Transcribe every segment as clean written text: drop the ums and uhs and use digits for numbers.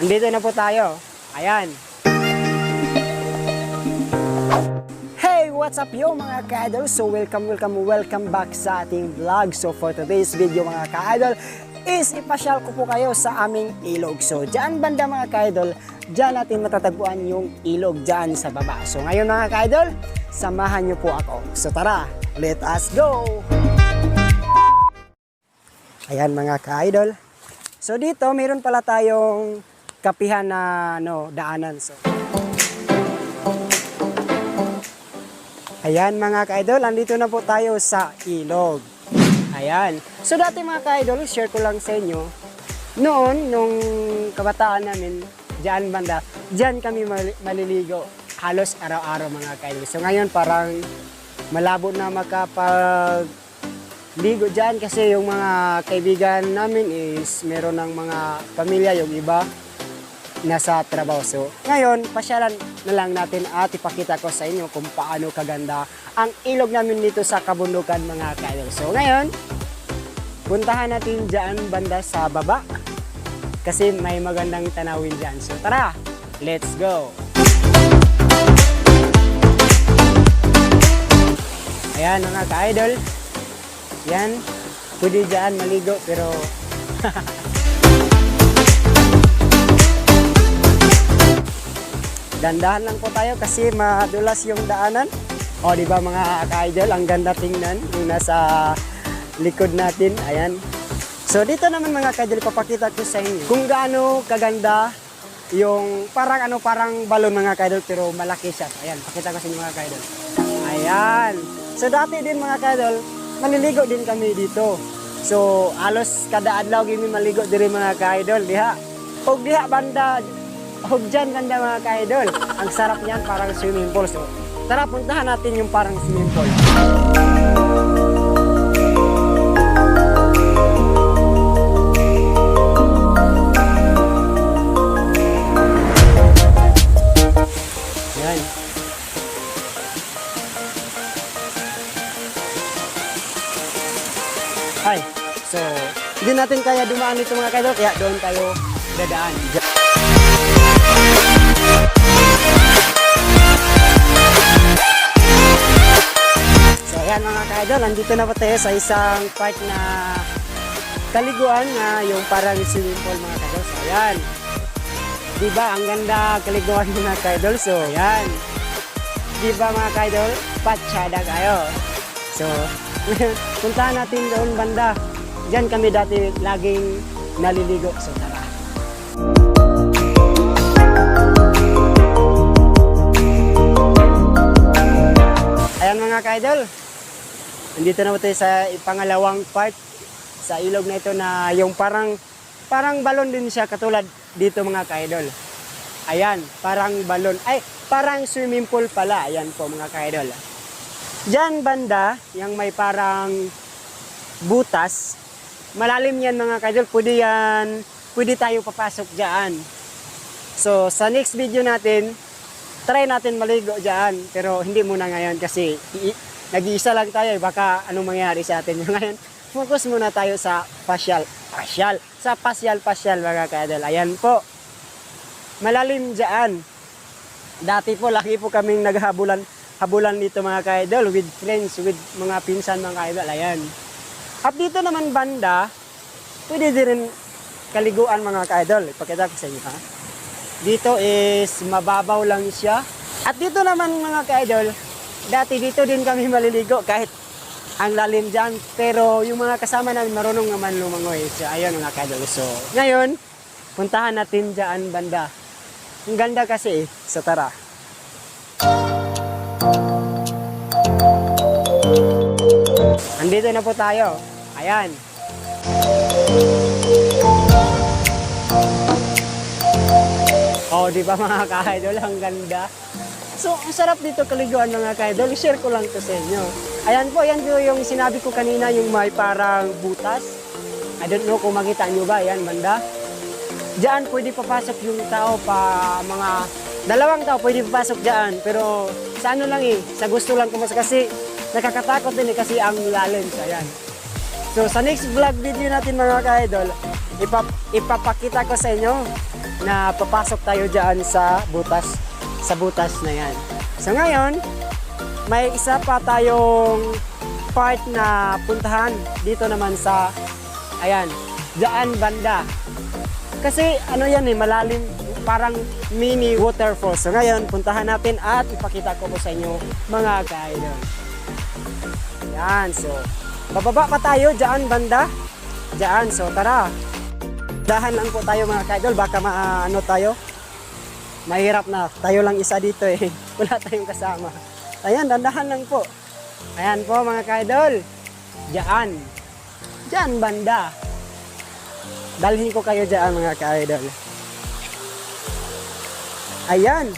Andito na po tayo. Ayan. Hey, what's up yo mga ka-idol? So welcome back sa ating vlog. So for today's video mga ka-idol is ipasyal ko po kayo sa aming ilog. So dyan banda mga ka-idol, dyan natin matatagpuan yung ilog dyan sa baba. So ngayon mga ka-idol, samahan nyo po ako. So tara, let us go! Ayan mga ka-idol. So dito mayroon pala tayong kapihan na daanan. So ayan mga ka-idol, andito na po tayo sa ilog. Ayan. So dati mga ka-idol, share ko lang sa inyo. Noon, nung kabataan namin, diyan banda, diyan kami maliligo. Halos araw-araw mga ka-idol. So ngayon parang malabo na makapag-ligo diyan kasi yung mga kaibigan namin is meron ng mga pamilya, yung iba nasa trabaho. So, ngayon, pasyalan na lang natin at ipakita ko sa inyo kung paano kaganda ang ilog namin dito sa kabundukan mga ka-idol. So, ngayon, puntahan natin dyan banda sa baba kasi may magandang tanawin dyan. So, tara! Let's go! Ayan mga ka-idol. Yan. Pwede dyan maligo pero dandahan lang po tayo kasi madulas yung daanan. O di ba mga ka-idol, ang ganda tingnan yung nasa likod natin. Ayan. So dito naman mga ka-idol, papakita ko sa inyo kung gaano kaganda yung parang balon mga ka-idol pero malaki siya. Ayan, pakita ko sa inyo mga ka-idol. Ayan. So dati din mga ka-idol, maliligo din kami dito. So halos kada adlaw gini maligo diri mga ka-idol diha. Og diha banda og dyan ganda mga ka-idol. Ang sarap niyan, parang swimming pool. So, tara, puntahan natin yung parang swimming pool. Yan. Ay, so, hindi natin kaya dumaan dito mga ka-idol, kaya doon tayo dadaan. So ayan mga ka-idol, nandito na po tayo sa isang part na kaliguan na yung parang swimming pool mga ka-idol. So ayan, diba ang ganda kaliguan mga ka-idol. So ayan, diba mga ka-idol, patsyada kayo. So puntahan natin doon banda, dyan kami dati laging naliligo. So tara. Ayan mga ka-idol, nandito na po tayo sa pangalawang part sa ilog na ito na yung parang balon din siya katulad dito mga ka-idol. Ayan, parang balon, ay parang swimming pool pala. Ayan po mga ka-idol. Diyan banda, yung may parang butas, malalim yan mga ka-idol, pwede tayo papasok dyan. So sa next video natin, try natin maligo dyan, pero hindi muna ngayon kasi nag-iisa lang tayo, baka anong mangyari sa atin. Ngayon, focus muna tayo sa pasyal mga ka-idol. Ayan po, malalim dyan. Dati po, laki po kaming naghabulan dito mga ka-idol, with friends, with mga pinsan mga ka-idol. Ayan. At dito naman banda, pwede din kaliguan mga ka-idol. Ipakita ko sa inyo ha. Dito is mababaw lang siya. At dito naman mga ka-idol, dati dito din kami maliligo kahit ang lalim dyan. Pero yung mga kasama namin marunong naman lumangoy. So ayun mga ka-idol. So ngayon, puntahan natin dyan banda. Ang ganda kasi So tara. Andito na po tayo. Ayan. Oh, di ba mga ka-idol, ang ganda. So, ang sarap dito kaliguan mga ka-idol. I-share ko lang to sa inyo. Ayan po, yan po yung sinabi ko kanina, yung may parang butas. I don't know kung makita nyo ba, ayan, banda. Diyan pwede papasok yung tao pa mga dalawang tao pwede papasok diyan. Pero sa ano lang sa gusto lang pumasok kasi nakakatakot din kasi ang lalim. So, ayan. So, sa next vlog video natin mga ka-idol, ipapakita ko sa inyo na papasok tayo dyan sa butas na yan. So ngayon, may isa pa tayong part na puntahan dito naman sa, ayan, dyan banda. Kasi ano yan malalim, parang mini waterfall. So ngayon, puntahan natin at ipakita ko po sa inyo mga ka-idol. Yan, so bababa pa tayo dyan banda. Dyan, so tara. Dahan lang po tayo mga ka-idol, baka maano tayo. Mahirap na, tayo lang isa dito eh. Wala tayong kasama. Ayan, dandahan lang po. Ayan po mga ka-idol. Dyan. Dyan banda. Dalhin ko kayo dyan mga ka-idol. Ayan.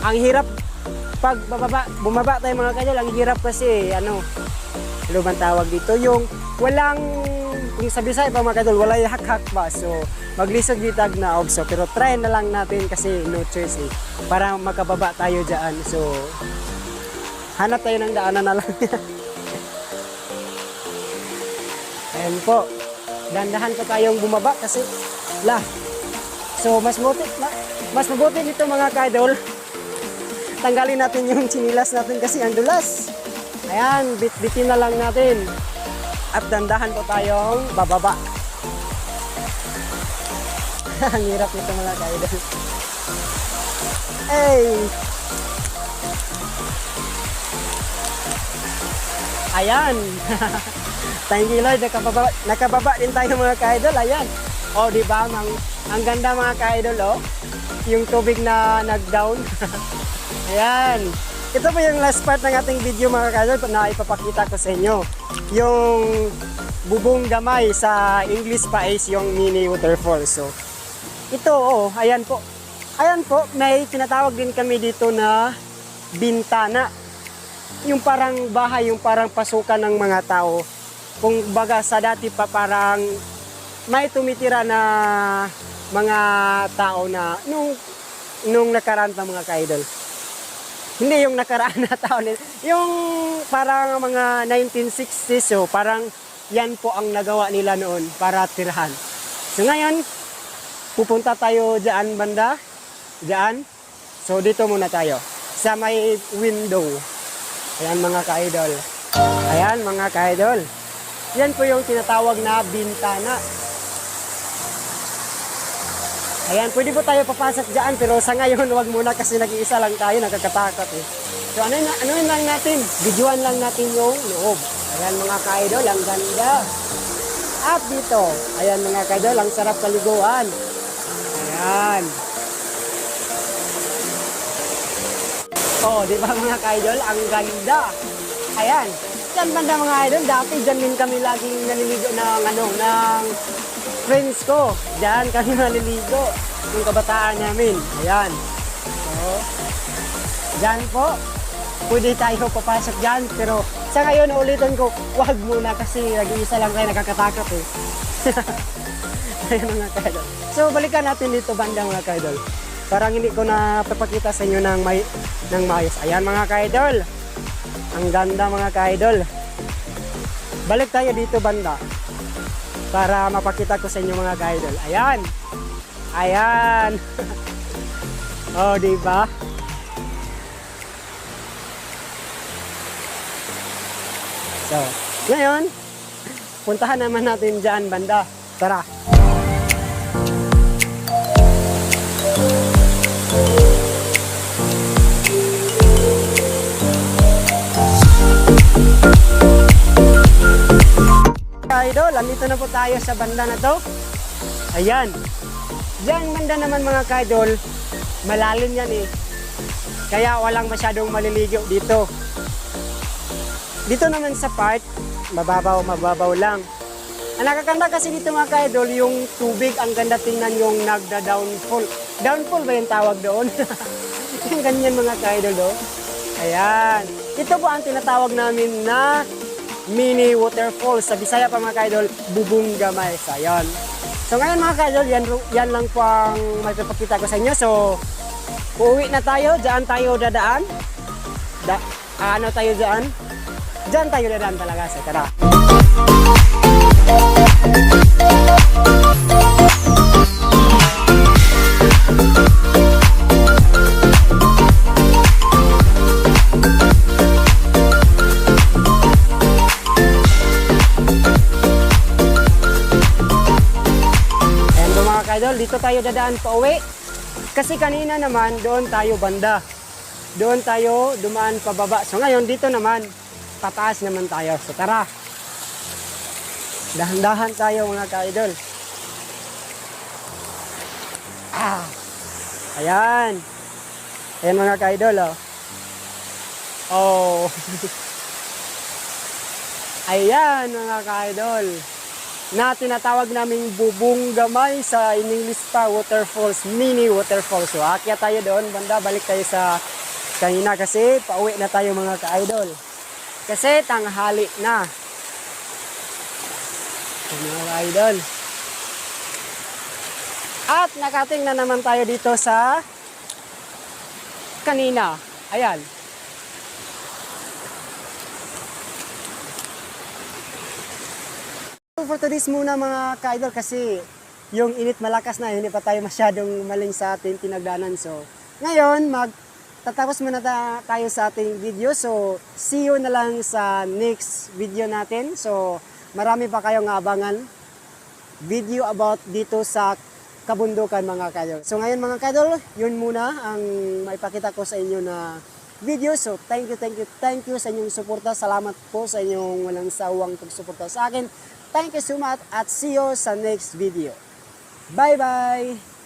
Ang hirap pag bumaba tayo mga ka-idol, ang hirap kasi ano bang tawag dito, yung walang, kung sa Bisaya pa mga ka-idol, wala yung hak-hak ba. So maglisod gitag na ogso, pero try na lang natin kasi no choice eh, para makababa tayo dyan. So hanap tayo ng daanan na lang. Ayan po, dandahan pa tayong bumaba kasi so mas mabuti nito mga ka-idol, tanggalin natin yung chinilas natin kasi ang dulas. Ayan, bit-bitin na lang natin at dandahan po tayong bababa. Ang hirap nito mga ka-idol. Hey! Ayan! Thank you Lord, nakababa din tayo mga ka-idol. Ayan! O, diba? Ang ganda mga ka-idol, oh. Yung tubig na nag-down. Ayan! Ito po yung last part ng ating video mga ka-idol na ipapakita ko sa inyo. Yung bubong gamay, sa English pa is yung mini waterfall. So, ito, oh, ayan po. Ayan po, may tinatawag din kami dito na bintana. Yung parang bahay, yung parang pasukan ng mga tao. Kung baga sa dati pa parang may tumitira na mga tao na nung nakaraan pa mga ka-idol. Hindi yung nakaraan na taon, yung parang mga 1960s, so parang yan po ang nagawa nila noon para tirahan. So ngayon, pupunta tayo dyan banda, dyan. So dito muna tayo, sa may window. Ayan mga ka-idol. Ayan mga ka-idol. Yan po yung tinatawag na bintana. Ayan, pwede po tayo papasok dyan, pero sa ngayon, wag muna kasi nag-iisa lang tayo, nakakatakot eh. So ano lang natin, videoan lang natin yung loob. Ayan mga ka-idol, ang ganda. At dito, ayan mga ka-idol, ang sarap kaliguan. Ayan. Oh, di ba mga ka-idol, ang ganda. Ayan, dyan banda mga idol, dati dyan din kami laging naliligo ng friends ko. Diyan kami naliligo yung kabataan namin. Ayan. So, diyan po. Pwede tayo papasok diyan. Pero sa ngayon, ulitin ko, wag muna kasi nag-iisa lang tayo, nakakatakot eh. Ayan mga ka-idol. So, balikan natin dito banda mga ka-idol. Parang hindi ko na papakita sa inyo ng maayos. Ayan mga ka-idol. Ang ganda mga ka-idol. Balik tayo dito banda para mapakita ko sa inyo mga ka-idol. Ayan. Ayan. Oh, di ba? So, ngayon, puntahan naman natin dyan banda. Tara. Idol, andito na po tayo sa banda na to. Ayan. Diyan banda naman mga ka-idol, malalim yan eh. Kaya walang masyadong maliligo dito. Dito naman sa part, mababaw lang. Ang nakakanda kasi dito mga ka-idol, yung tubig, ang ganda tingnan yung nagda-downfall. Downfall ba yung tawag doon? Yung ganyan mga ka-idol do. Ayan. Ito po ang tinatawag namin na mini waterfall. Sa Bisaya pa mga ka-idol, bubong gamay. So, ayan. So ngayon mga ka-idol, yan lang po ang may papakita ko sa inyo. So, uuwi na tayo. Diyan tayo dadaan. Ano tayo diyan? Diyan tayo dadaan talaga. So, tara. ka-idol, dito tayo dadaan pa uwi. Kasi kanina naman, doon tayo banda. Doon tayo dumaan pababa. So ngayon, dito naman, pataas naman tayo. So tara, dahan-dahan tayo mga ka-idol. Ayan. Ayan mga ka-idol, oh. Oh. Ayan mga ka-idol. Na tinatawag naming bubong gamay sa English pa, waterfalls, mini waterfalls. So akyat tayo doon, banda, balik tayo sa kanina kasi pauwi na tayo mga ka-idol. Kasi tanghali na. So, mga ka-idol. At nakating na naman tayo dito sa kanina. Ayan. For today's muna mga ka-idol kasi yung init malakas na, hindi pa tayo masyadong maling sa ating tinagdanan. So, ngayon, tatapos muna tayo sa ating video. So, see you na lang sa next video natin. So, marami pa kayong abangan video about dito sa kabundukan mga ka-idol. So, ngayon mga ka-idol, yun muna ang maipakita ko sa inyo na video. So, thank you sa inyong suporta. Salamat po sa inyong walang sawang pagsuporta sa akin. Thank you so much at see you sa next video. Bye-bye!